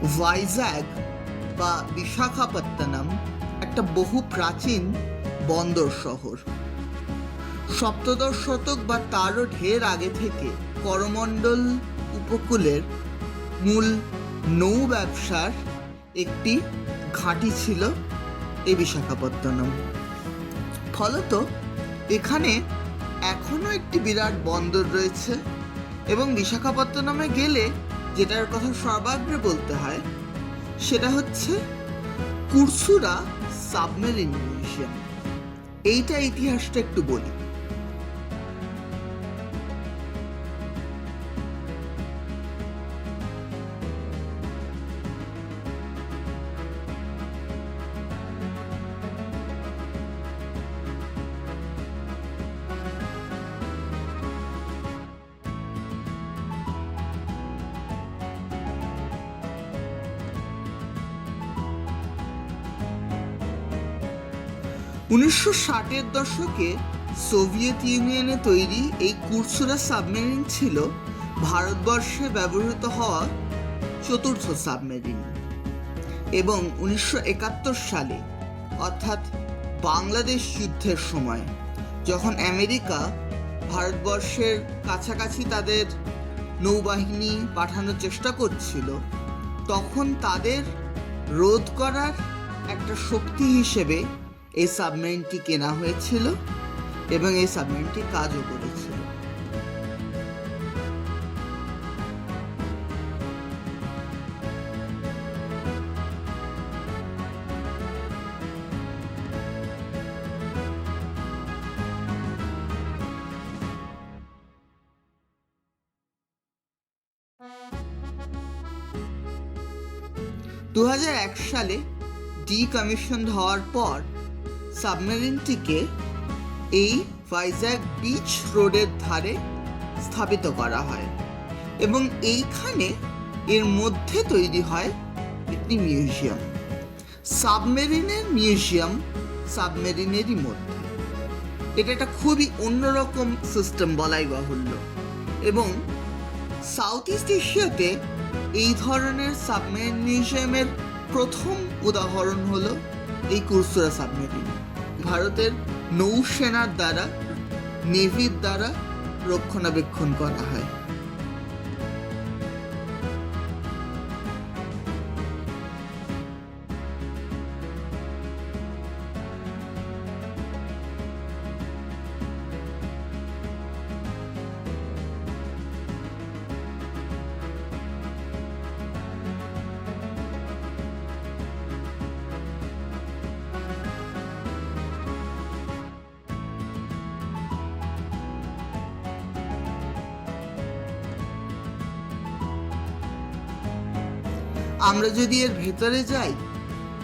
ভাইজ্যাগ বা বিশাখাপত্তনম একটা বহু প্রাচীন বন্দর শহর। সপ্তদশ শতক বা তারও ঢের আগে থেকে করমণ্ডল উপকূলের মূল নৌ ব্যবসার একটি ঘাঁটি ছিল এই বিশাখাপত্তনম। ফলত এখানে এখনো একটি বিরাট বন্দর রয়েছে এবং বিশাখাপত্তনমে গেলে যেটার কথা সর্বাগ্রে বলতে হয় সেটা হচ্ছে কুরসুরা সাবমেরিন মিউজিয়াম। এইটা ইতিহাসটা একটু বলি। 1960-এর দশকে সোভিয়েত ইউনিয়নে তৈরি এই কুরসুরা সাবমেরিন ছিল ভারতবর্ষে ব্যবহৃত হওয়া চতুর্থ সাবমেরিন। এবং 1971 সালে অর্থাৎ বাংলাদেশ যুদ্ধের সময় যখন আমেরিকা ভারতবর্ষের কাছাকাছি তাদের নৌবাহিনী পাঠানোর চেষ্টা করছিল, তখন তাদের রোধ করার একটা শক্তি হিসেবে এই সাবমেরিনটি কেনা হয়েছিল এবং এই সাবমেরিনটি কাজও করেছিল। সালে ডিকমিশন হওয়ার পর সাবমেরিনটিকে এই ভাইজ্যাগ বিচ রোডের ধারে স্থাপিত করা হয় এবং এইখানে এর মধ্যে তৈরি হয় একটি মিউজিয়াম। সাবমেরিনের মিউজিয়াম সাবমেরিনেরই মধ্যে। এটা একটা খুবই অন্যরকম সিস্টেম বলাই বাহুল্য এবং সাউথ ইস্ট এশিয়াতে এই ধরনের সাবমেরিন মিউজিয়ামের প্রথম উদাহরণ হলো এই কুরসুরা সাবমেরিন। ভারতের নৌসেনার দ্বারা, নেভির দ্বারা রক্ষণাবেক্ষণ করা হয়। আমরা যদি এর ভেতরে যাই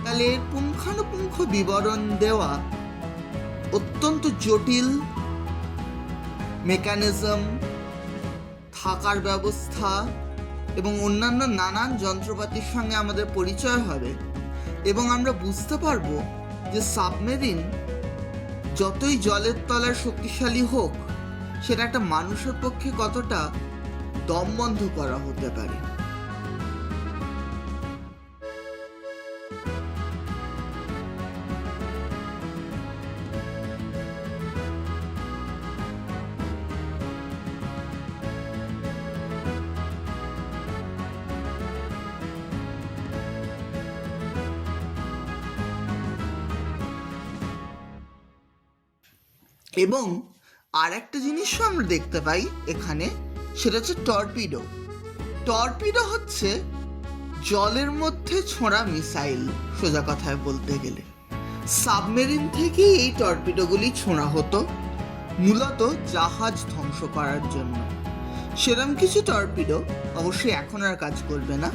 তাহলে এর পুঙ্খানুপুঙ্খ বিবরণ দেওয়া অত্যন্ত জটিল মেকানিজম, থাকার ব্যবস্থা এবং অন্যান্য নানান যন্ত্রপাতির সঙ্গে আমাদের পরিচয় হবে এবং আমরা বুঝতে পারবো যে সাবমেরিন যতই জলের তলায় শক্তিশালী হোক, সেটা একটা মানুষের পক্ষে কতটা দমবন্ধ করা হতে পারে। এবং আর একটা জিনিসও আমরা দেখতে পাই এখানে, সেটা হচ্ছে টর্পিডো। টর্পিডো হচ্ছে জলের মধ্যে ছোঁড়া মিসাইল। সোজা কথায় বলতে গেলে সাবমেরিন থেকেই এই টর্পিডোগুলি ছোঁড়া হতো মূলত জাহাজ ধ্বংস করার জন্য। সেরম কিছু টর্পিডো অবশ্যই এখন আর কাজ করবে না,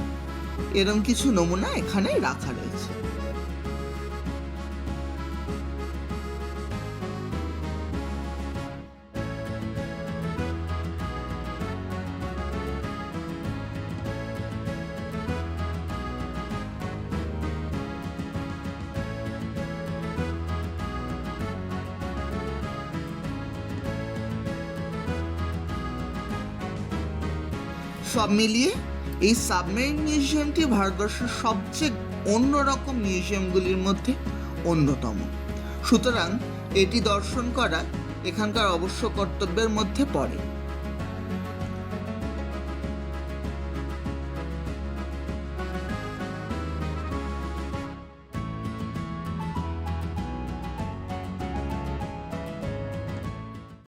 এরম কিছু নমুনা এখানে রাখা রয়েছে। সব মিলিয়ে এই সাবমেরিন মিউজিয়ামটি ভারতবর্ষের সবচেয়ে অন্যরকম মিউজিয়ামগুলির মধ্যে অন্যতম। সুতরাং এটি দর্শন করা এখানকার অবশ্য কর্তব্যের মধ্যে পড়ে।